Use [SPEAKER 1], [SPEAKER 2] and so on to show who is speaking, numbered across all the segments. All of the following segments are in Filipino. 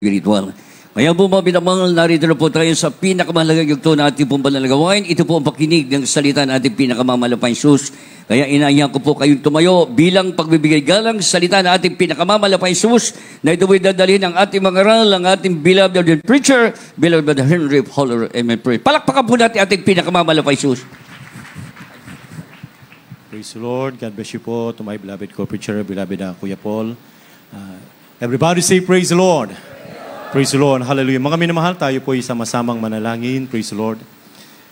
[SPEAKER 1] spiritual. Kaya po mga pinamahal, narito na po tayo sa pinakamahalagang yugto na ating pong panalagawain. Ito po ang pakinig ng salita ng ating pinakamamalapang Sus. Kaya inaayang ko po kayong tumayo bilang pagbibigay galang sa salita ng ating pinakamamalapang Sus na ito po'y dadalhin ang ating mga aral, ang ating beloved preacher, beloved Henry Holler. Amen. Palakpakan po natin ating pinakamamalapang Sus.
[SPEAKER 2] Praise the Lord. God bless you po to my beloved co-preacher, beloved Kuya Paul. Everybody say praise the Lord. Praise the Lord. Hallelujah. Mga minamahal, tayo po ay sama-samang manalangin. Praise the Lord.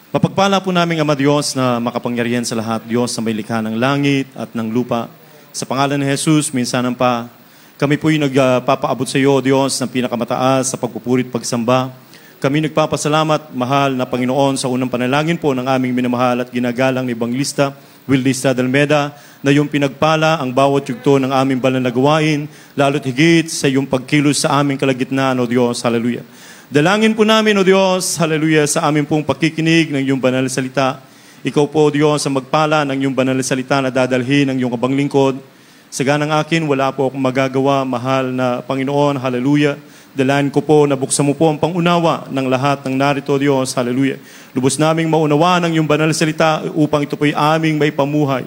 [SPEAKER 2] Mapagpala po namin Ama Diyos na makapangyarihan sa lahat, Diyos na may likha ng langit at ng lupa. Sa pangalan ni Jesus, minsanan pa, kami po ay nagpapaabot sa iyo, Diyos, ng pinakamataas sa pagpupuri at pagsamba. Kami nagpapasalamat, mahal na Panginoon, sa unang panalangin po ng aming minamahal at ginagalang ni Evangelista Wildes Dalmeda, na yung pinagpala ang bawat yugto ng aming banal na gawain, lalo't higit sa yung pagkilos sa aming kalagitnaan, O Diyos, hallelujah. Dalangin po namin, O Diyos, hallelujah, sa aming pong pakikinig ng iyong banal na salita. Ikaw po, O Diyos, ang magpala ng iyong banal na salita na dadalhin ng iyong kabang lingkod. Sa ganang akin, wala po akong magagawa, mahal na Panginoon, hallelujah. Dalayan ko po, nabuksan mo po ang pangunawa ng lahat ng narito, Diyos, hallelujah. Lubos naming maunawa ng iyong banal na salita upang ito po'y aming may pamuhay.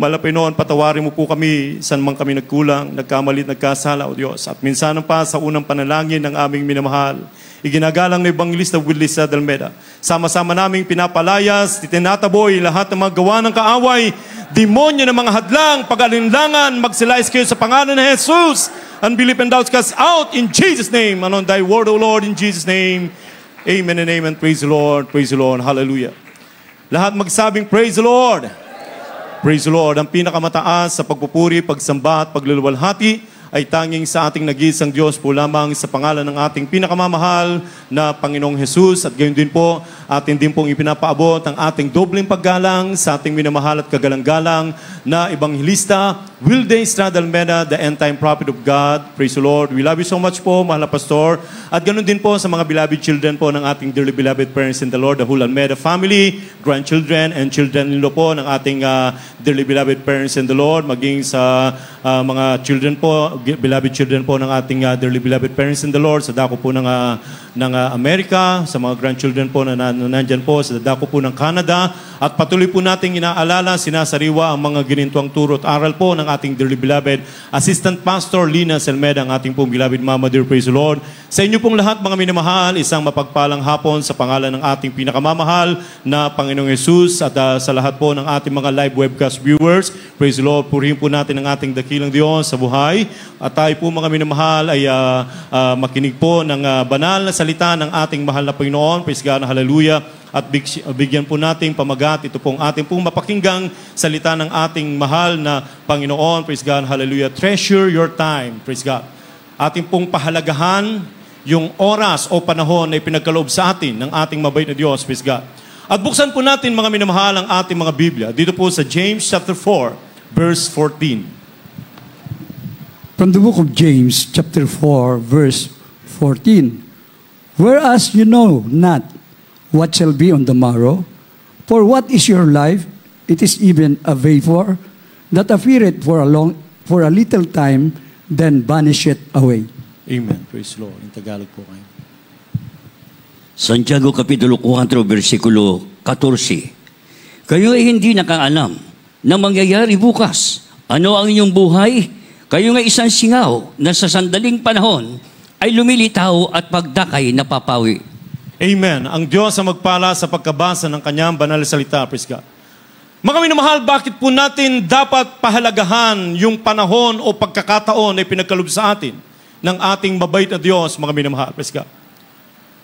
[SPEAKER 2] Malapinoon, patawarin mo po kami saan man kami nagkulang, nagkamalit, nagkasala, O Diyos. At minsan pa sa unang panalangin ng aming minamahal, iginagalang ni Evangelista Wildes Dalmeda. Sama-sama naming pinapalayas, tinataboy lahat ng mga gawa ng kaaway, demonyo ng mga hadlang, pag-alinlangan, magsilayas kayo sa pangalan ng Jesus. Unbelief and doubts cast out in Jesus' name. And on thy word, O Lord, in Jesus' name. Amen and amen. Praise the Lord. Praise the Lord. Hallelujah. Lahat magsabing, praise the Lord. Praise the Lord. Ang pinakamataas sa pagpupuri, pagsamba at pagluluwalhati ay tanging sa ating nag-iisang Diyos po lamang sa pangalan ng ating pinakamamahal na Panginoong Jesus. At gayon din po, atin din pong ipinapaabot ang ating dobleng paggalang sa ating minamahal at kagalang-galang na Evangelista Wildes Dalmeda, the end-time prophet of God. Praise the Lord. We love you so much po, mahal na pastor. At ganon din po sa mga beloved children po ng ating dearly beloved parents in the Lord, the whole Almeda family, grandchildren and children-in-law po ng ating dearly beloved parents in the Lord, maging sa mga children po, beloved children po ng ating dearly beloved parents in the Lord, sa dako po ng Amerika, sa mga grandchildren po na nandyan po, sa dako po ng Canada, at patuloy po nating inaalala, sinasariwa ang mga ginintuang turo at aral po ng ating dearly beloved Assistant Pastor Lina Selmeda, ang ating pong beloved Mama Dear, praise the Lord. Sa inyo pong lahat mga minamahal, isang mapagpalang hapon sa pangalan ng ating pinakamamahal na Panginoong Jesus at sa lahat po ng ating mga live webcast viewers. Praise the Lord. Purihin po natin ang ating dakilang Diyos sa buhay. At tayo po mga minamahal ay makinig po ng banal na salita ng ating mahal na Panginoon. Praise God, hallelujah. At bigyan po nating pamagat ito pong ating pong mapakinggang salita ng ating mahal na Panginoon. Praise God, hallelujah. Treasure your time. Praise God. Ating pong pahalagahan yung oras o panahon na ipinagkaloob sa atin ng ating mabait na Diyos. Praise God. At buksan po natin mga minamahal ang ating mga Biblia. Dito po sa James chapter 4, verse 14.
[SPEAKER 3] From the book of James chapter 4, verse 14. Whereas you know not what shall be on the morrow, for what is your life? It is even a vapor that appeareth for a little time, then vanisheth away.
[SPEAKER 2] Amen. Praise the Lord. In Tagalog po kayo.
[SPEAKER 1] Santiago Kapitulo 4, versikulo 14. Kayo ay hindi nakaalam na mangyayari bukas. Ano ang inyong buhay? Kayo nga isang singaw na sa sandaling panahon ay lumilitaw at pagdakay napapawi.
[SPEAKER 2] Amen. Ang Diyos ang magpala sa pagkabasa ng kanyang banal na salita. Praise God. Mga minamahal, bakit po natin dapat pahalagahan yung panahon o pagkakataon na pinagkaloob sa atin ng ating mabait na Diyos, mga minamahal? Praise God.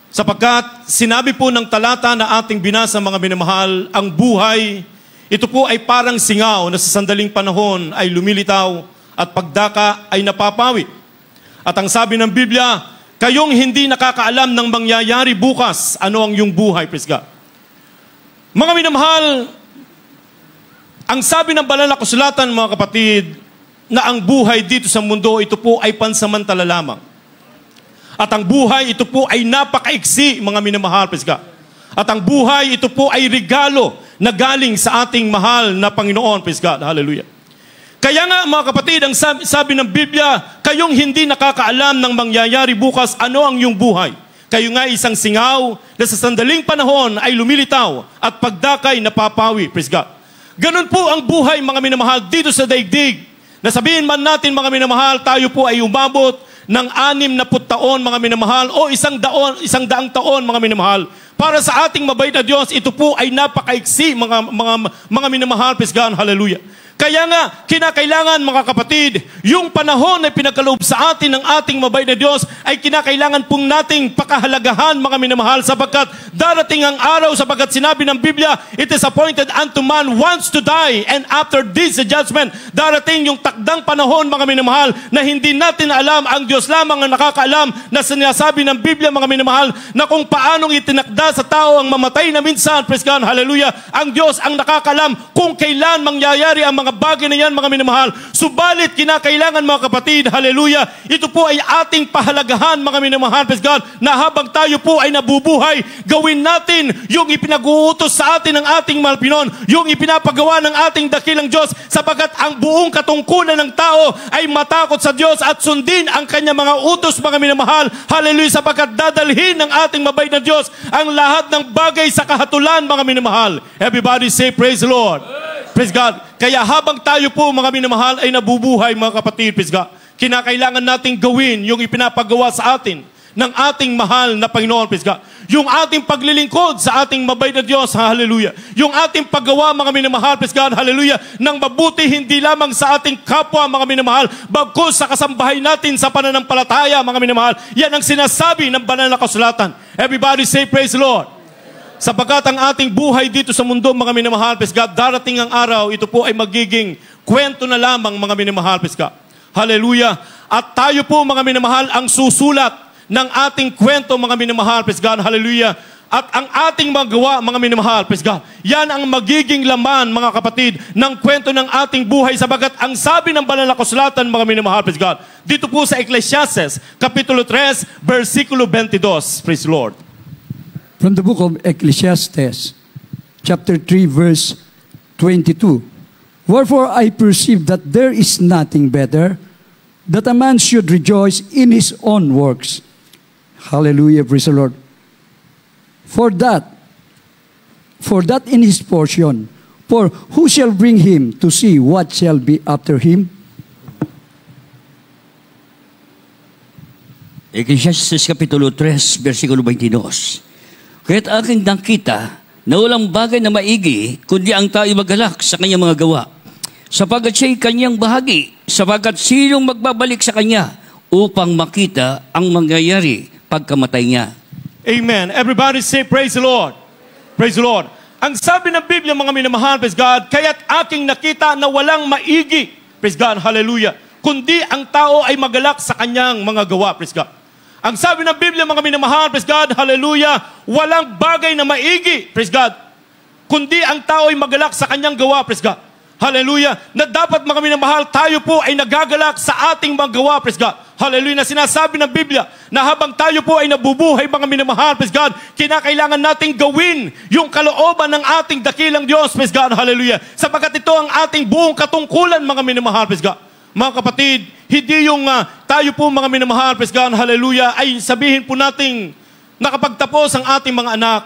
[SPEAKER 2] Sapagkat sinabi po ng talata na ating binasa, mga minamahal, ang buhay, ito po ay parang singaw na sa sandaling panahon ay lumilitaw at pagdaka ay napapawi. At ang sabi ng Biblia, kayong hindi nakakaalam ng mangyayari bukas, ano ang iyong buhay, praise God. Mga minamahal, ang sabi ng banal na kasulatan, mga kapatid, na ang buhay dito sa mundo, ito po ay pansamantala lamang. At ang buhay, ito po ay napakaiksi, mga minamahal, praise God. At ang buhay, ito po ay regalo na galing sa ating mahal na Panginoon, praise God, hallelujah. Kaya nga mga kapatid, ang sabi ng Biblia, kayong hindi nakakaalam ng mangyayari bukas, ano ang iyong buhay. Kayo nga isang singaw na sa sandaling panahon ay lumilitaw at pagdakay napapawi. Praise God. Ganun po ang buhay mga minamahal dito sa daigdig. Nasabihin man natin mga minamahal, tayo po ay umabot ng 60 taon mga minamahal o 100 taon mga minamahal. Para sa ating mabait na Diyos, ito po ay napakaiksi mga minamahal. Praise God. Hallelujah. Kaya nga, kinakailangan mga kapatid, yung panahon na pinagkaloob sa atin ng ating mabait na Diyos ay kinakailangan pong nating pakahalagahan mga minamahal sapagkat darating ang araw sapagkat sinabi ng Biblia, it is appointed unto man once to die and after this the judgment. Darating yung takdang panahon mga minamahal na hindi natin alam, ang Diyos lamang ang nakakaalam na sinasabi ng Biblia mga minamahal na kung paanong itinakda sa tao ang mamatay na minsan, praise God, hallelujah, ang Diyos ang nakakaalam kung kailan mangyayari ang mga bagay na yan mga minamahal. Subalit kinakailangan mga kapatid, hallelujah, ito po ay ating pahalagahan mga minamahal, praise God, na habang tayo po ay nabubuhay, gawin natin yung ipinag-uutos sa atin ng ating mahal Panginoon, yung ipinapagawa ng ating dakilang Diyos sapagkat ang buong katungkulan ng tao ay matakot sa Diyos at sundin ang kanya mga utos mga minamahal, hallelujah, sapagkat dadalhin ng ating mabait na Diyos ang lahat ng bagay sa kahatulan mga minamahal. Everybody say praise the Lord. Praise God. Kaya habang tayo po mga minamahal ay nabubuhay mga kapatid, praise God, kinakailangan nating gawin yung ipinapagawa sa atin ng ating mahal na Panginoon, praise God. Yung ating paglilingkod sa ating mabait na Diyos, hallelujah. Yung ating paggawa mga minamahal, praise God, hallelujah, ng mabuti hindi lamang sa ating kapwa mga minamahal, bagkus sa kasambahay natin sa pananampalataya mga minamahal. Yan ang sinasabi ng banal na kasulatan. Everybody say praise the Lord. Sapagkat ang ating buhay dito sa mundo, mga minamahal, praise God, darating ang araw, ito po ay magiging kwento na lamang, mga minamahal, praise God. Hallelujah. At tayo po, mga minamahal, ang susulat ng ating kwento, mga minamahal, praise God. Hallelujah. At ang ating magawa, mga minamahal, praise God, yan ang magiging laman, mga kapatid, ng kwento ng ating buhay. Sapagkat ang sabi ng banal na kasulatan, mga minamahal, praise God, dito po sa Ecclesiastes, Kapitulo 3, versikulo 22. Praise the Lord.
[SPEAKER 3] From the book of Ecclesiastes, chapter 3, verse 22. Wherefore I perceive that there is nothing better, that a man should rejoice in his own works. Hallelujah, praise the Lord. For that in his portion, for who shall bring him to see what shall be after him?
[SPEAKER 1] Ecclesiastes Kapitulo 3, versikulo 22. Kaya't aking nakita na walang bagay na maigi, kundi ang tao'y magalak sa kanyang mga gawa. Sapagkat siya'y kanyang bahagi, sapagkat sinong magbabalik sa kanya upang makita ang mangyayari pagkamatay niya.
[SPEAKER 2] Amen. Everybody say praise the Lord. Praise the Lord. Ang sabi ng Biblia, mga minamahal, praise God, kaya't aking nakita na walang maigi, praise God, hallelujah, kundi ang tao ay magalak sa kanyang mga gawa, praise God. Ang sabi ng Biblia, mga minamahal, praise God, hallelujah, walang bagay na maigi, praise God, kundi ang tao ay magalak sa kanyang gawa, praise God. Hallelujah, na dapat mga minamahal, tayo po ay nagagalak sa ating mga gawa, praise God. Hallelujah, na sinasabi ng Biblia na habang tayo po ay nabubuhay, mga minamahal, praise God, kinakailangan nating gawin yung kalooban ng ating dakilang Diyos, praise God, hallelujah. Sapagkat ito ang ating buong katungkulan, mga minamahal, praise God. Mga kapatid, hindi yung tayo po mga minamahal, praise God, hallelujah, ay sabihin po nating nakapagtapos ang ating mga anak,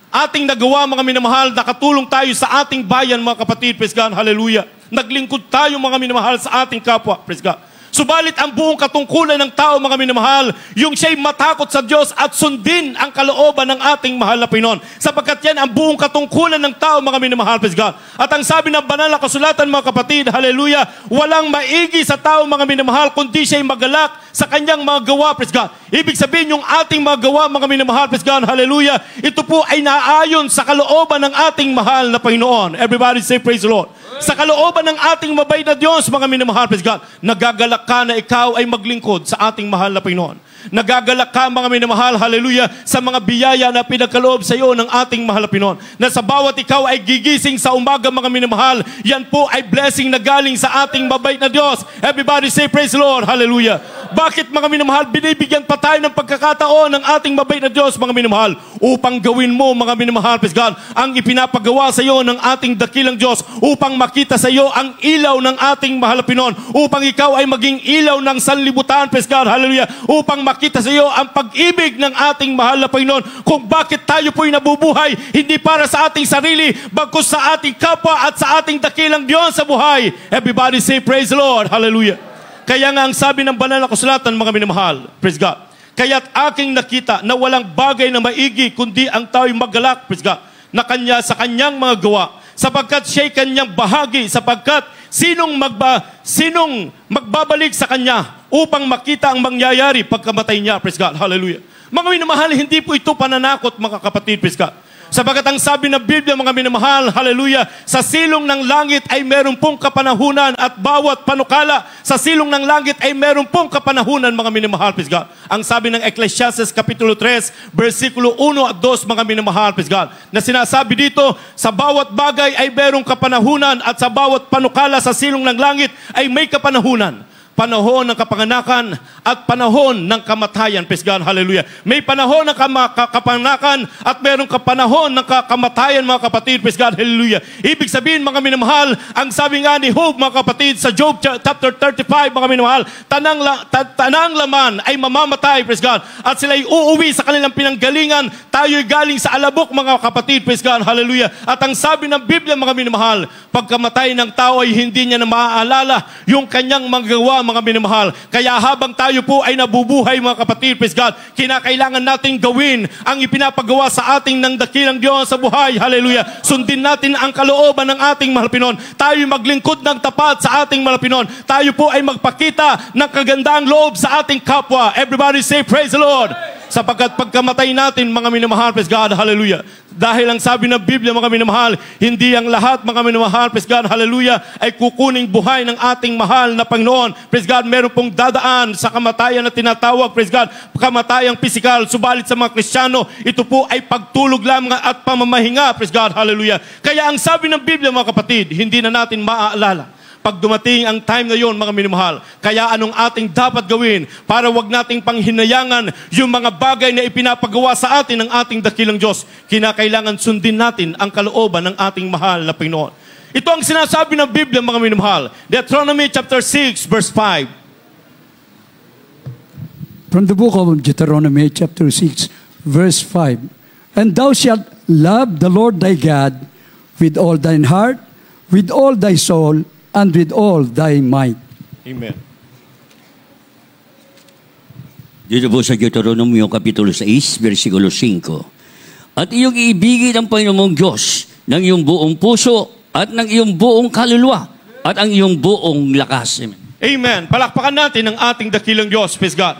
[SPEAKER 2] ating nagawa mga minamahal, nakatulong tayo sa ating bayan mga kapatid, praise God, hallelujah. Naglingkod tayo mga minamahal sa ating kapwa, praise God. Subalit ang buong katungkulan ng tao mga minamahal, yung siya'y matakot sa Diyos at sundin ang kalooban ng ating mahal na Panginoon. Sapagkat yan ang buong katungkulan ng tao mga minamahal, praise God. At ang sabi ng banal na kasulatan mga kapatid, hallelujah, walang maigi sa tao mga minamahal kundi siya'y magalak sa kanyang mga gawa, praise God. Ibig sabihin yung ating mga gawa mga minamahal, praise God, hallelujah, ito po ay naayon sa kalooban ng ating mahal na Panginoon. Everybody say praise the Lord. Sa kalooban ng ating mabait na Diyos, mga minamahal, praise God, nagagalak ka na ikaw ay maglingkod sa ating mahal na Panginoon. Nagagalak ka, mga minamahal, hallelujah, sa mga biyaya na pinagkaloob sa iyo ng ating mahal na Panginoon. Na sa bawat ikaw ay gigising sa umaga, mga minamahal, yan po ay blessing na galing sa ating mabait na Diyos. Everybody say praise the Lord, hallelujah. Bakit mga minamahal, binibigyan pa tayo ng pagkakataon ng ating mabait na Diyos, mga minamahal, upang gawin mo, mga minamahal, praise God, ang ipinapagawa sa iyo ng ating dakilang Diyos, upang makita sa iyo ang ilaw ng ating mahal na Pinoon, upang ikaw ay maging ilaw ng sanlibutan, praise God, hallelujah, upang makita sa iyo ang pag-ibig ng ating mahal na Pinoon, kung bakit tayo po'y nabubuhay, hindi para sa ating sarili, bagkus sa ating kapwa at sa ating dakilang Diyos sa buhay. Everybody say, praise the Lord, hallelujah. Kaya nga ang sabi ng banal na kasulatan, mga minamahal, praise God, kaya't aking nakita na walang bagay na maigi kundi ang tao'y maggalak, praise God, na kanya sa kanyang mga gawa, sapagkat siya'y kanyang bahagi, sapagkat sinong magbabalik sa kanya upang makita ang mangyayari pagkamatay niya, praise God, hallelujah. Mga minamahal, hindi po ito pananakot, mga kapatid, praise God. Sapagat ang sabi ng Biblia, mga minamahal, hallelujah, sa silong ng langit ay meron pong kapanahunan at bawat panukala sa silong ng langit ay meron pong kapanahunan, mga minamahal, praise God. Ang sabi ng Ecclesiastes Kapitulo 3, versikulo 1 at 2, mga minamahal, praise God, na sinasabi dito, sa bawat bagay ay merong kapanahunan at sa bawat panukala sa silong ng langit ay may kapanahunan. Panahon ng kapanganakan at panahon ng kamatayan. Praise God, hallelujah. May panahon ng kapanganakan at mayroong kapanahon ng kamatayan, mga kapatid. Praise God, hallelujah. Ibig sabihin, mga minamahal, ang sabi nga ni Job, mga kapatid, sa Job chapter 35, mga minamahal, tanang laman ay mamamatay, praise God, at sila'y uuwi sa kanilang pinanggalingan. Tayo'y galing sa alabok, mga kapatid. Praise God, hallelujah. At ang sabi ng Biblia, mga minamahal, pagkamatay ng tao ay hindi niya na maaalala yung kanyang magawa, mga minamahal. Kaya habang tayo po ay nabubuhay, mga kapatid, praise God, kinakailangan nating gawin ang ipinapagawa sa ating ng dakilang Diyos sa buhay. Hallelujah. Sundin natin ang kalooban ng ating mahal Pinoon. Tayo maglingkod ng tapat sa ating mahal Pinoon. Tayo po ay magpakita ng kagandaang loob sa ating kapwa. Everybody say, praise the Lord. Sapagkat pagkamatay natin, mga minamahal, praise God, hallelujah. Dahil ang sabi ng Biblia, mga minamahal, hindi ang lahat, mga minamahal, praise God, hallelujah, ay kukuning buhay ng ating mahal na Panginoon. Praise God, meron pong dadaan sa kamatayan na tinatawag, praise God, kamatayang pisikal. Subalit sa mga Kristiyano, ito po ay pagtulog lamang at pamamahinga, praise God, hallelujah. Kaya ang sabi ng Biblia, mga kapatid, hindi na natin maaalala pag dumating ang time na yon, mga minamahal. Kaya anong ating dapat gawin para wag nating panghinayangan yung mga bagay na ipinapagawa sa atin ng ating dakilang Diyos? Kinakailangan sundin natin ang kalooban ng ating mahal na Panginoon. Ito ang sinasabi ng Biblia, mga minamahal. Deuteronomy chapter 6, verse 5.
[SPEAKER 3] From the book of Deuteronomy chapter 6, verse 5. And thou shalt love the Lord thy God with all thine heart, with all thy soul, and with all thy might.
[SPEAKER 2] Amen.
[SPEAKER 1] Dito po sa Deuteronomio Kapitulo 6, versikulo 5. At iyong iibigin ang Panginoong Diyos ng iyong buong puso at ng iyong buong kaluluwa at ang iyong buong lakas. Amen.
[SPEAKER 2] Amen. Palakpakan natin ang ating dakilang Diyos, praise God.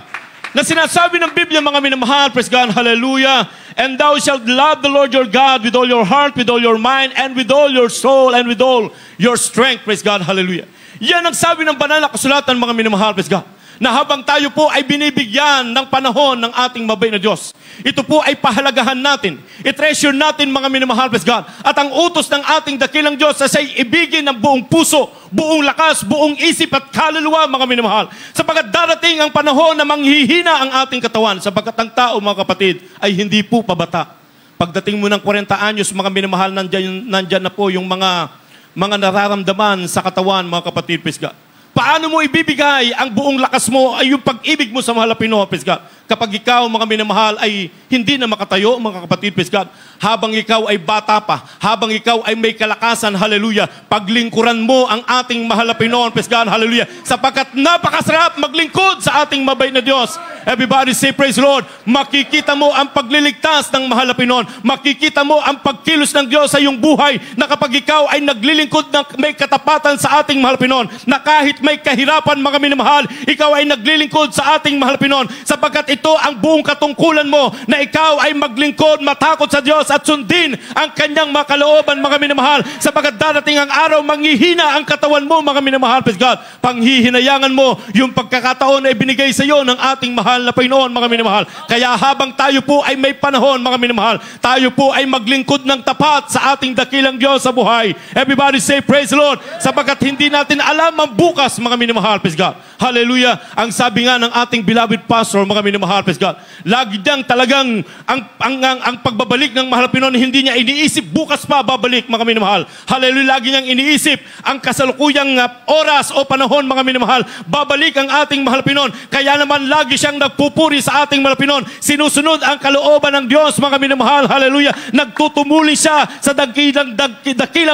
[SPEAKER 2] Na sinasabi ng Biblia, mga minamahal, praise God, hallelujah. And thou shalt love the Lord your God with all your heart, with all your mind, and with all your soul, and with all your strength, praise God, hallelujah. Yan ang sabi ng banal na kasulatan, mga minamahal, praise God, na habang tayo po ay binibigyan ng panahon ng ating mabait na Diyos, ito po ay pahalagahan natin. I-treasure natin, mga minamahal, praise God. At ang utos ng ating dakilang Diyos ay ibigin ng buong puso, buong lakas, buong isip at kaluluwa, mga minamahal. Sapagkat darating ang panahon na manghihina ang ating katawan, sapagkat ang tao, mga kapatid, ay hindi po pabata. Pagdating mo ng 40 anyos, mga minamahal, nandyan na po yung mga nararamdaman sa katawan, mga kapatid, praise God. Paano mo ibibigay ang buong lakas mo ay yung pag-ibig mo sa mahal na Pinoon, praise God? Kapag ikaw, mga minamahal, ay hindi na makatayo, mga kapatid, praise God, habang ikaw ay bata pa, habang ikaw ay may kalakasan, hallelujah, paglingkuran mo ang ating mahal na Pinoon, praise God, hallelujah, sapagkat napakasarap maglingkod sa ating mabait na Diyos. Everybody say, praise the Lord. Makikita mo ang pagliligtas ng mahal na Pinoon. Makikita mo ang pagkilos ng Diyos sa iyong buhay na kapag ikaw ay naglilingkod ng may katapatan sa ating mahal na Pinoon, na kahit may kahirapan, mga minamahal, ikaw ay naglilingkod sa ating mahal na Pinoon, sapagkat ito ang buong katungkulan mo na ikaw ay maglingkod, matakot sa Diyos at sundin ang kanyang mga kalooban, mga minamahal, sapagkat darating ang araw manghihina ang katawan mo, mga minamahal, praise God. Panghihinayangan mo yung pagkakataon na ibinigay sa iyo ng ating mahal na Panginoon, mga minamahal. Kaya habang tayo po ay may panahon, mga minamahal, tayo po ay maglingkod ng tapat sa ating dakilang Diyos sa buhay. Everybody say, praise the Lord, sapagkat hindi natin alam ang bukas, mga minamahal, praise God. Hallelujah. Ang sabi nga ng ating beloved pastor, mga minamahal, praise God, lagi niyang talagang ang pagbabalik ng mahal na Pinoon, hindi niya iniisip bukas pa babalik, mga minamahal. Hallelujah. Lagi niyang iniisip ang kasalukuyang oras o panahon, mga minamahal, babalik ang ating mahal na Pinoon. Kaya naman lagi siyang nagpupuri sa ating mahal na Pinoon. Sinusunod ang kalooban ng Diyos, mga minamahal. Hallelujah. Nagtutumuli siya sa dakilang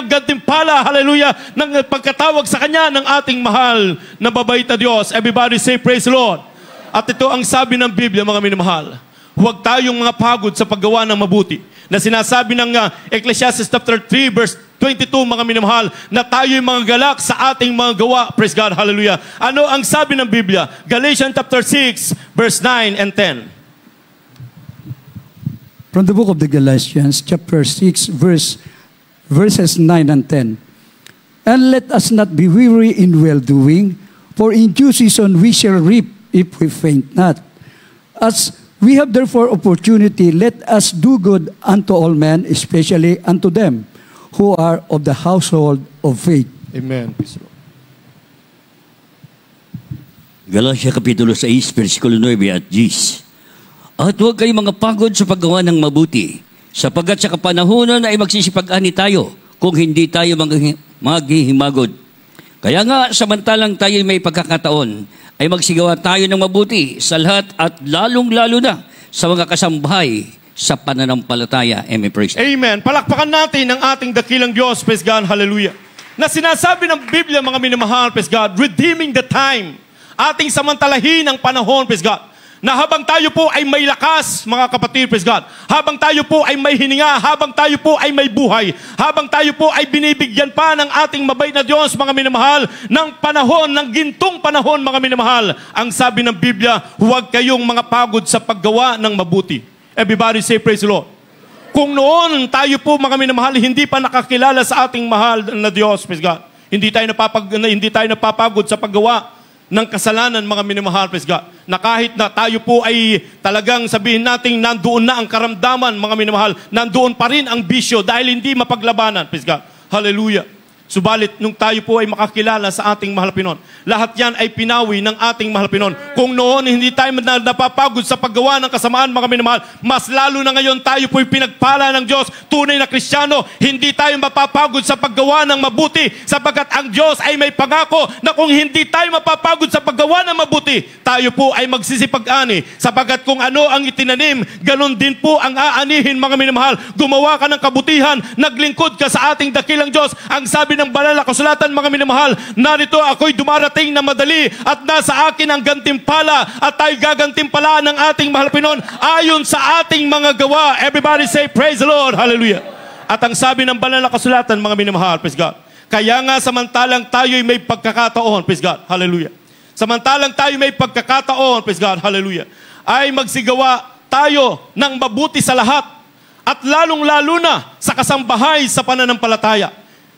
[SPEAKER 2] gantimpala, hallelujah, ng pagkatawag sa Kanya ng ating mahal na mabait na Diyos. Everybody say praise the Lord. At ito ang sabi ng Biblia, mga minamahal. Huwag tayong mga pagod sa paggawa ng mabuti. Na sinasabi ng Ecclesiastes chapter 3 verse 22, mga minamahal, na tayo'y mga galak sa ating mga gawa. Praise God, hallelujah. Ano ang sabi ng Biblia? Galatians chapter 6 verse 9 and 10.
[SPEAKER 3] From the book of the Galatians, chapter 6, verses 9 and 10. And let us not be weary in well-doing, for in due season we shall reap if we faint not. As we have therefore opportunity, let us do good unto all men, especially unto them who are of the household of faith.
[SPEAKER 2] Amen. Praise the Lord.
[SPEAKER 1] Galatia Kapitulo 6, versikulo 9 at 10. At huwag kayong mga pagod sa paggawa ng mabuti, sapagkat sa kapanahonan ay magsisipag-ani tayo kung hindi tayo maghihimagod. Kaya nga, samantalang tayo may pagkakataon, ay magsigawa tayo ng mabuti sa lahat at lalong-lalo na sa mga kasambahay sa pananampalataya. Amen. Praise God.
[SPEAKER 2] Amen. Palakpakan natin ang ating dakilang Diyos, praise God, hallelujah. Na sinasabi ng Biblia, mga minamahal, praise God, redeeming the time. Ating samantalahin ang panahon, praise God. Na habang tayo po ay may lakas, mga kapatid, praise God, habang tayo po ay may hininga, habang tayo po ay may buhay, habang tayo po ay binibigyan pa ng ating mabait na Diyos, mga minamahal, ng panahon, ng gintong panahon, mga minamahal, ang sabi ng Biblia, huwag kayong mga pagod sa paggawa ng mabuti. Everybody say praise the Lord. Kung noon tayo po, mga minamahal, hindi pa nakakilala sa ating mahal na Diyos, praise God, hindi tayo napapagod sa paggawa ng kasalanan, mga minamahal, praise God, na kahit na tayo po ay talagang sabihin natin nandoon na ang karamdaman, mga minamahal, nandoon pa rin ang bisyo dahil hindi mapaglabanan, praise God, hallelujah. Subalit, nung tayo po ay makakilala sa ating mahal na Pinoon, lahat yan ay pinawi ng ating mahal na Pinoon. Kung noon hindi tayo napapagod sa paggawa ng kasamaan, mga minamahal, mas lalo na ngayon tayo po ay pinagpala ng Diyos, tunay na Kristiyano, hindi tayo mapapagod sa paggawa ng mabuti, sapagkat ang Diyos ay may pangako na kung hindi tayo mapapagod sa paggawa ng mabuti, tayo po ay magsisipag-ani, sapagkat kung ano ang itinanim, ganun din po ang aanihin, mga minamahal. Gumawa ka ng kabutihan, naglingkod ka sa ating dakilang Diyos. Ang sabi ng banal na kasulatan, mga minamahal, narito ako'y dumarating na madali at nasa akin ang gantimpala at tayo gagantimpalaan ng ating mahal Pinoon ayon sa ating mga gawa. Everybody say praise the Lord, hallelujah. At ang sabi ng banal na kasulatan, mga minamahal, praise God, kaya nga samantalang tayo'y may pagkakataon, praise God, hallelujah, samantalang tayo may pagkakataon, praise God, hallelujah, ay magsigawa tayo ng mabuti sa lahat at lalong-lalo na sa kasambahay sa pananampalataya.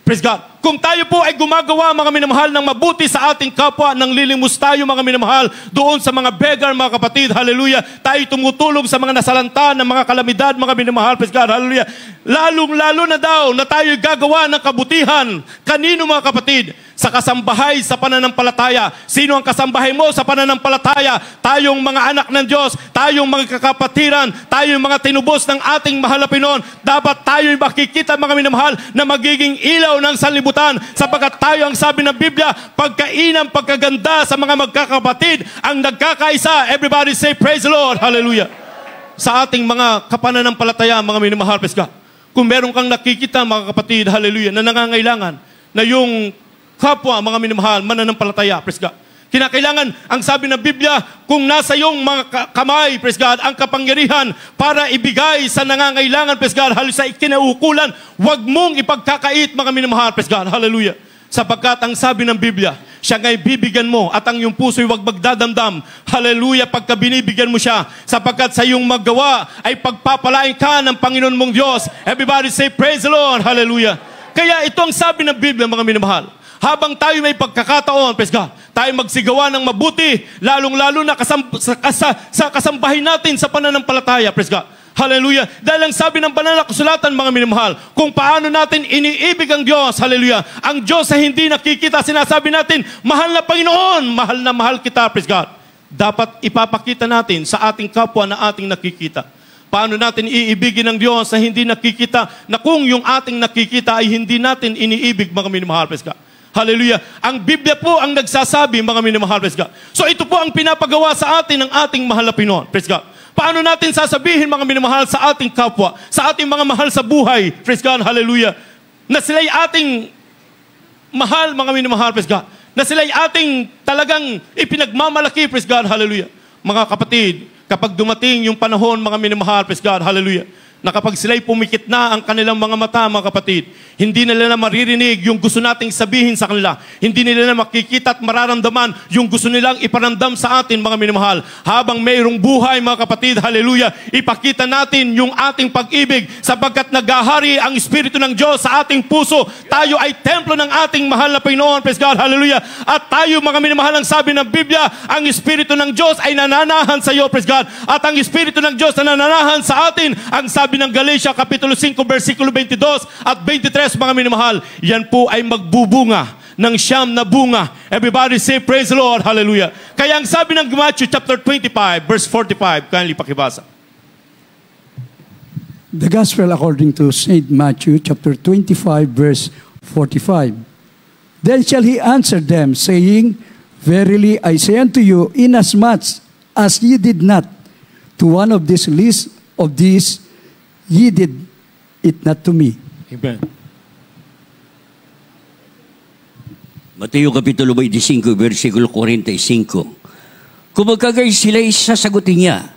[SPEAKER 2] Praise God. Kung tayo po ay gumagawa, mga minamahal, ng mabuti sa ating kapwa, nang lilimos tayo, mga minamahal, doon sa mga beggar, mga kapatid, hallelujah, tayo tumutulong sa mga nasalanta ng mga kalamidad, mga minamahal, praise God, hallelujah, lalong-lalo na daw na tayo gagawa ng kabutihan. Kanino, mga kapatid? Sa kasambahay sa pananampalataya. Sino ang kasambahay mo sa pananampalataya? Tayong mga anak ng Diyos, tayong mga kakapatiran, tayong mga tinubos ng ating mahal na Pinoon. Dapat tayo'y makikita, mga minamahal, na magiging ilaw ng sanlibutan, sapagkat tayo, ang sabi ng Biblia, pagkainang pagkaganda sa mga magkakapatid ang nagkakaisa. Everybody say praise the Lord, hallelujah. Sa ating mga kapananampalataya, mga minamahal, praise God, kung meron kang nakikita, mga kapatid, hallelujah, na nangangailangan, na yung kapwa, mga minamahal, mananampalataya, praise God, kinakailangan, ang sabi ng Biblia, kung nasa iyong mga kamay, praise God, ang kapangyarihan para ibigay sa nangangailangan, praise God, halos sa ikinaukulan, huwag mong ipagkakait, mga minamahal, praise God, hallelujah. Sapagkat ang sabi ng Biblia, siya nga'y bibigyan mo at ang iyong puso'y huwag magdadamdam. Hallelujah, pagka binibigyan mo siya, sapagkat sa iyong maggawa ay pagpapalain ka ng Panginoon mong Diyos. Everybody say praise the Lord, hallelujah. Kaya ito ang sabi ng Biblia, mga minamahal. Habang tayo may pagkakataon, praise God, tayo magsigawa ng mabuti, lalong-lalo na sa kasambahay natin sa pananampalataya, praise God. Hallelujah. Dahil ang sabi ng banal na kasulatan, mga minamahal, kung paano natin iniibig ang Diyos. Hallelujah. Ang Diyos ay hindi nakikita. Sinasabi natin, mahal na Panginoon, mahal na mahal kita. Praise God. Dapat ipapakita natin sa ating kapwa na ating nakikita. Paano natin iibigin ng Diyos na hindi nakikita, na kung yung ating nakikita ay hindi natin iniibig, mga minamahal. Praise God. Hallelujah. Ang Biblia po ang nagsasabi, mga minamahal. Praise God. So ito po ang pinapagawa sa atin ng ating mahal na Panginoon. Praise God. Paano natin sasabihin, mga minamahal, sa ating kapwa, sa ating mga mahal sa buhay, praise God, hallelujah, na sila'y ating mahal, mga minamahal, praise God, na sila'y ating talagang ipinagmamalaki, praise God, hallelujah. Mga kapatid, kapag dumating yung panahon, mga minamahal, praise God, hallelujah, na kapag sila'y pumikit na ang kanilang mga mata, mga kapatid, hindi nila na maririnig yung gusto nating sabihin sa kanila. Hindi nila na makikita at mararamdaman yung gusto nilang iparamdam sa atin, mga minamahal. Habang mayroong buhay, mga kapatid, hallelujah, ipakita natin yung ating pag-ibig sapagkat naghahari ang Espiritu ng Diyos sa ating puso. Tayo ay templo ng ating mahal na Panginoon, praise God, hallelujah. At tayo, mga minamahal, ang sabi ng Biblia, ang Espiritu ng Diyos ay nananahan sa iyo, praise God. At ang Espiritu ng Diyos na nananahan sa atin, ang sabi ng Galatia, Kapitulo 5, versikulo 22 at 23, mga minamahal, yan po ay magbubunga ng 9 na bunga. Everybody say, praise the Lord, hallelujah. Kaya ang sabi ng Matthew chapter 25, verse 45, kindly pakibasa.
[SPEAKER 3] The Gospel according to St. Matthew, chapter 25, verse 45. Then shall he answer them, saying, Verily I say unto you, inasmuch as ye did not to one of these least of these, ye did it not to me.
[SPEAKER 2] Amen.
[SPEAKER 1] Mateo Kapitulo 25, versikulo 45. Kung magkagay sila'y sasagutin niya,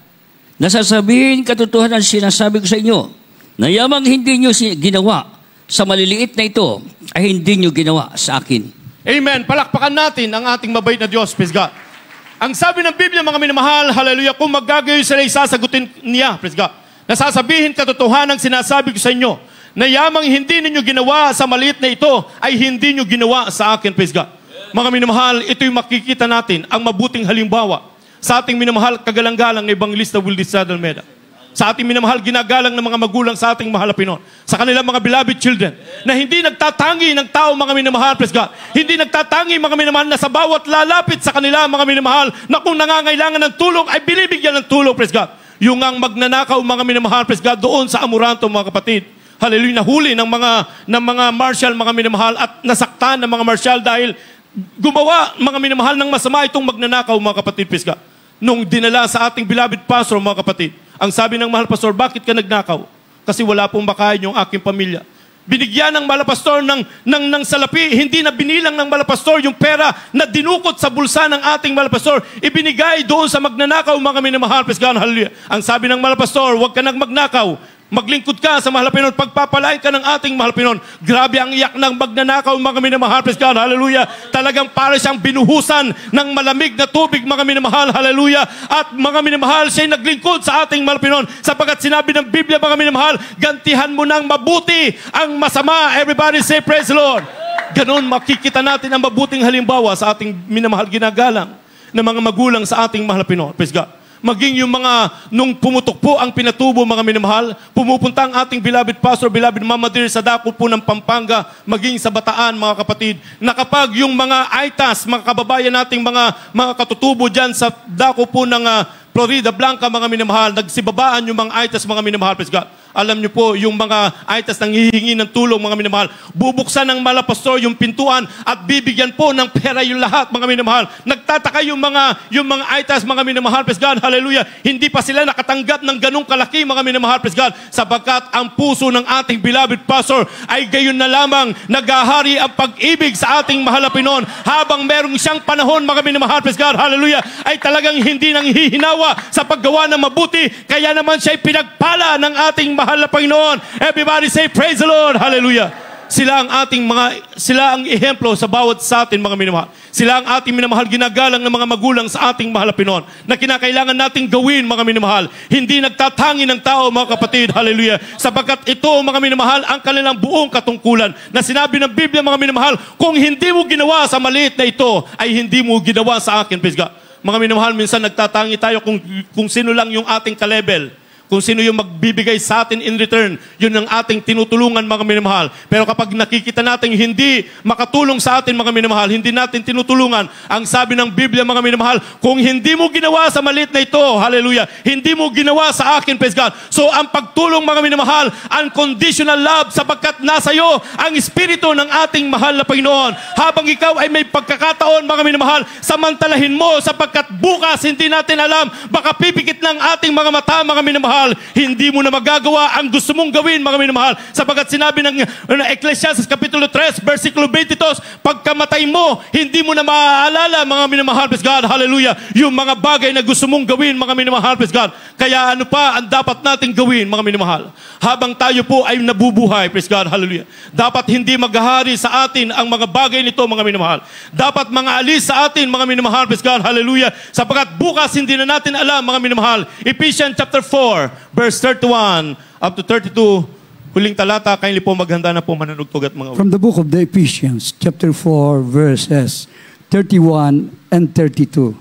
[SPEAKER 1] nasasabihin katotohanan sinasabi ko sa inyo, na yamang hindi nyo ginawa sa maliliit na ito, ay hindi nyo ginawa sa akin.
[SPEAKER 2] Amen. Palakpakan natin ang ating mabait na Diyos, praise God. Ang sabi ng Biblia, mga minamahal, hallelujah, kung magkagay sila'y sasagutin niya, praise God. Nasasabihin katotohanan sinasabi ko sa inyo, na yamang hindi ninyo ginawa sa maliit na ito, ay hindi nyo ginawa sa akin, praise God. Mga minamahal, ito'y makikita natin ang mabuting halimbawa sa ating minamahal kagalang-galang na Evangelista Wildes Almeida. Sa ating minamahal ginagalang ng mga magulang sa ating mahal na Pinoon. Sa kanilang mga beloved children, na hindi nagtatangi ng tao, mga minamahal, praise God. Hindi nagtatangi, mga minamahal, na sa bawat lalapit sa kanila, mga minamahal, na kung nangangailangan ng tulong, ay binibigyan ng tulong, praise God. Yung ang magnanakaw, mga minamahal, praise God, doon sa Amoranto, mga kapatid. Hallelujah, nahuli ng mga marshal, mga minamahal, at nasaktan ng mga marshal dahil gumawa, mga minamahal, ng masama itong magnanakaw, mga kapatid, praise God. Nung dinala sa ating beloved pastor, mga kapatid, ang sabi ng mahal pastor, bakit ka nagnakaw? Kasi wala pong makain yung aking pamilya. Binigyan ng mahal pastor ng salapi, hindi na binilang ng mahal pastor yung pera na dinukot sa bulsa ng ating mahal pastor, ibinigay doon sa magnanakaw, mga minamahal, praise God, hallelujah. Ang sabi ng mahal pastor, huwag ka nang magnakaw. Maglingkod ka sa mahal na Panginoon, pagpapalain ka ng ating mahal na Panginoon. Grabe ang iyak ng magnanakaw, mga minamahal, praise God, hallelujah. Talagang para siyang binuhusan ng malamig na tubig, mga minamahal, hallelujah. At mga minamahal, siya'y naglingkod sa ating mahal na Panginoon, sapagkat sinabi ng Biblia, mga minamahal, gantihan mo ng mabuti ang masama. Everybody say, praise the Lord. Ganon makikita natin ang mabuting halimbawa sa ating minamahal ginagalang ng mga magulang sa ating mahal na Panginoon, praise God. Maging yung mga, nung pumutok po ang pinatubo, mga minamahal, pumupunta ang ating beloved pastor, beloved Mama Dear, sa dako po ng Pampanga, maging sa Bataan, mga kapatid, na kapag yung mga ITAS, mga kababayan nating mga katutubo dyan sa dako po ng Florida Blanca, mga minamahal, nagsibabaan yung mga ITAS, mga minamahal, praise God. Alam niyo po, yung mga ITAS nang hihingi ng tulong, mga minamahal, bubuksan ng mala pastor yung pintuan at bibigyan po ng pera yung lahat, mga minamahal. Nagtataka yung mga ITAS, mga minamahal, praise God, hallelujah. Hindi pa sila nakatanggap ng ganung kalaki, mga minamahal, praise God, sapagkat ang puso ng ating beloved pastor ay gayon na lamang naghahari ang pag-ibig sa ating mahal na Panginoon. Habang merong siyang panahon, mga minamahal, praise God, hallelujah, ay talagang hindi nang hihinawa sa paggawa ng mabuti, kaya naman siya ay pinagpala ng ating mahal na Panginoon. Everybody say, praise the Lord, hallelujah. Sila ang ehemplo sa bawat sa atin, mga minamahal. Sila ang ating minamahal ginagalang ng mga magulang sa ating mahal na Panginoon, na kinakailangan nating gawin, mga minamahal. Hindi nagtatangi ng tao, mga kapatid, hallelujah. Sapagkat ito, mga minamahal, ang kanilang buong katungkulan, na sinabi ng Biblia, mga minamahal, kung hindi mo ginawa sa maliit na ito, ay hindi mo ginawa sa akin, praise God. Mga minamahal, minsan nagtatangi tayo kung sino lang yung ating ka-level. kung sino yung magbibigay sa atin in return. Yun ang ating tinutulungan, mga minamahal. Pero kapag nakikita natin hindi makatulong sa atin, mga minamahal, hindi natin tinutulungan, ang sabi ng Biblia, mga minamahal, kung hindi mo ginawa sa maliit na ito, hallelujah, hindi mo ginawa sa akin, praise God. So ang pagtulong, mga minamahal, unconditional love, sapagkat nasa iyo ang Espiritu ng ating mahal na Panginoon. Habang ikaw ay may pagkakataon, mga minamahal, samantalahin mo, sapagkat bukas hindi natin alam, baka pipikit ng ating mga mata, mga minamahal, hindi mo na magagawa ang gusto mong gawin, mga minamahal, sapagkat sinabi ng Ecclesiastes Kapitulo 3, versikulo 22, pagkamatay mo, hindi mo na maaalala, mga minamahal, praise God, hallelujah, yung mga bagay na gusto mong gawin, mga minamahal, praise God. Kaya ano pa ang dapat nating gawin, mga minamahal? Habang tayo po ay nabubuhay, praise God, hallelujah, dapat hindi maghahari sa atin ang mga bagay nito, mga minamahal. Dapat mga alis sa atin, mga minamahal, praise God, hallelujah, sapagkat bukas hindi na natin alam, mga minamahal. Ephesians chapter 4, verse 31 up to 32, huling talata, kindly po maghanda na po manunugtog at mga
[SPEAKER 3] From the book of the Ephesians, chapter 4, verses 31 and 32.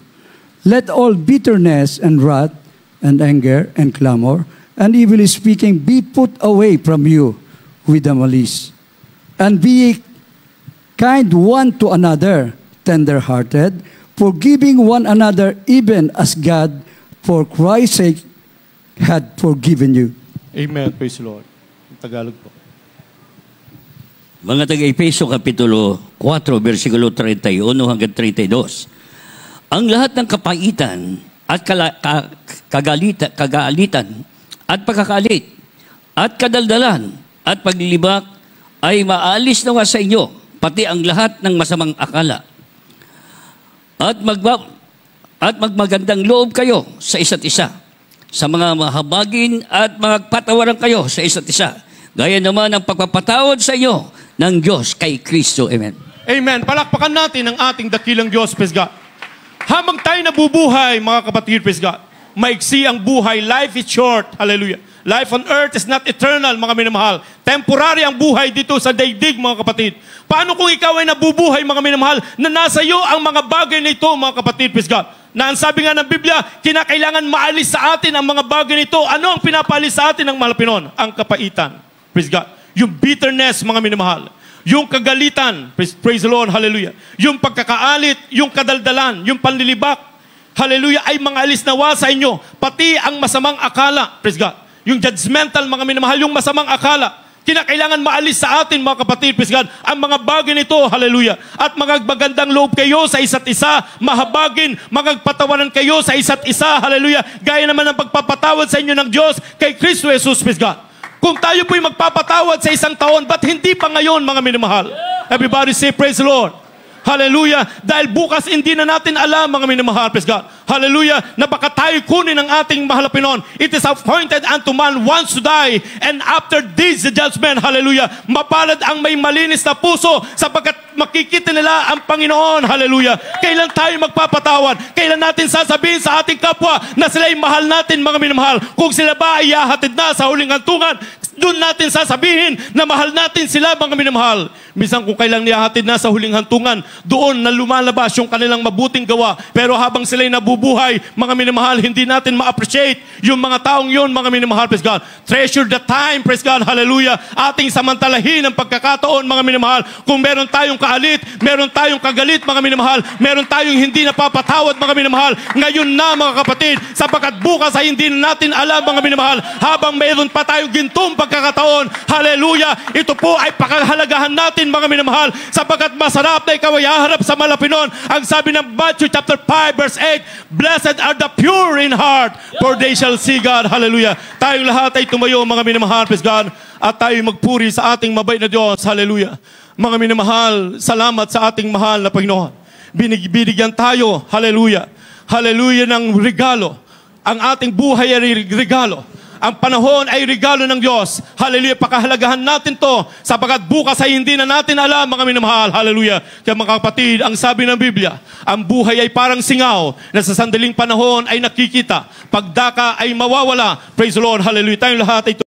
[SPEAKER 3] Let all bitterness and wrath and anger and clamor and evil speaking be put away from you with the malice. And be kind one to another, tender-hearted, forgiving one another, even as God, for Christ's sake, had forgiven you.
[SPEAKER 2] Amen. Praise the Lord. Yung Tagalog po.
[SPEAKER 1] Mga taga-Efeso Kapitulo 4, versikulo 31 hanggang 32. Ang lahat ng kapaitan at kagalitan at pagkakalit at kadaldalan at paglilibak ay maalis na sa inyo, pati ang lahat ng masamang akala. At magmagandang loob kayo sa isa't isa, sa mga mahabagin at magpatawaran kayo sa isa't isa. Gaya naman ang pagpapatawad sa inyo ng Diyos kay Kristo. Amen.
[SPEAKER 2] Amen. Palakpakan natin ang ating dakilang Diyos, praise God. Habang tayo nabubuhay, mga kapatid, praise God, maiksi ang buhay. Life is short. Hallelujah. Life on earth is not eternal, mga minamahal. Temporary ang buhay dito sa daigdig, mga kapatid. Paano kung ikaw ay nabubuhay, mga minamahal, na nasa iyo ang mga bagay na ito, mga kapatid, praise God? Na ang sabi nga ng Biblia, kinakailangan maalis sa atin ang mga bagay nito. Ano ang pinapaalis sa atin ng malapinon? Ang kapaitan. Praise God. Yung bitterness, mga minamahal. Yung kagalitan. Praise the Lord. Hallelujah. Yung pagkakaalit, yung kadaldalan, yung panlilibak. Hallelujah. Ay mga alis nawa sa inyo. Pati ang masamang akala. Praise God. Yung judgmental, mga minamahal, yung masamang akala. Kinakailangan maalis sa atin, mga kapatid, praise God, ang mga bagay nito, hallelujah. At magandang loob kayo sa isa't isa, mahabagin, magpatawaran kayo sa isa't isa, hallelujah. Gaya naman ng pagpapatawad sa inyo ng Diyos kay Kristo Jesus, praise God. Kung tayo po'y magpapatawad sa isang taon, ba't hindi pa ngayon, mga minamahal? Everybody say, praise the Lord. Hallelujah. Dahil bukas hindi na natin alam, mga minamahal, praise God. Hallelujah. Na baka tayo kunin ang ating mahal na Panginoon. It is appointed unto man once to die, and after this the judgment. Hallelujah. Mapalad ang may malinis na puso, sapagkat makikita nila ang Panginoon. Hallelujah. Kailan tayo magpapatawad? Kailan natin sasabihin sa ating kapwa na sila'y mahal natin, mga minamahal? Kung sila ba ay ihahatid na sa huling hantungan, doon natin sasabihin na mahal natin sila, mga minamahal. Minsan kung kailang niyahatid na sa huling hantungan, doon na lumalabas yung kanilang mabuting gawa. Pero habang sila'y nabubuhay, mga minamahal, hindi natin ma-appreciate yung mga taong yun, mga minamahal, praise God. Treasure the time, praise God, hallelujah. Ating samantalahin ang pagkakataon, mga minamahal. Kung meron tayong kaalit, meron tayong kagalit, mga minamahal, meron tayong hindi napapatawad, mga minamahal, ngayon na, mga kapatid, sapagkat bukas ay hindi na natin alam, mga minamahal, habang meron pa tayong gintong pagkakataon, hallelujah, ito po ay pakahalagahan natin, mga minamahal, sapagkat masarap na ikaw ay haharap sa malapinon. Ang sabi ng Matthew chapter 5 verse 8, blessed are the pure in heart, for they shall see God. Hallelujah. Tayong lahat ay tumayo, mga minamahal, praise God, at tayo magpuri sa ating mabait na Diyos. Hallelujah. Mga minamahal, salamat sa ating mahal na Panginoon. Binigyan tayo, hallelujah, hallelujah, ng regalo. Ang ating buhay ay regalo. Ang panahon ay regalo ng Diyos. Hallelujah. Pakahalagahan natin to, sapagkat bukas ay hindi na natin alam, mga minamahal. Hallelujah. Kaya mga kapatid, ang sabi ng Biblia, ang buhay ay parang singaw na sa sandaling panahon ay nakikita. Pagdaka ay mawawala. Praise the Lord. Hallelujah. Tayong lahat ay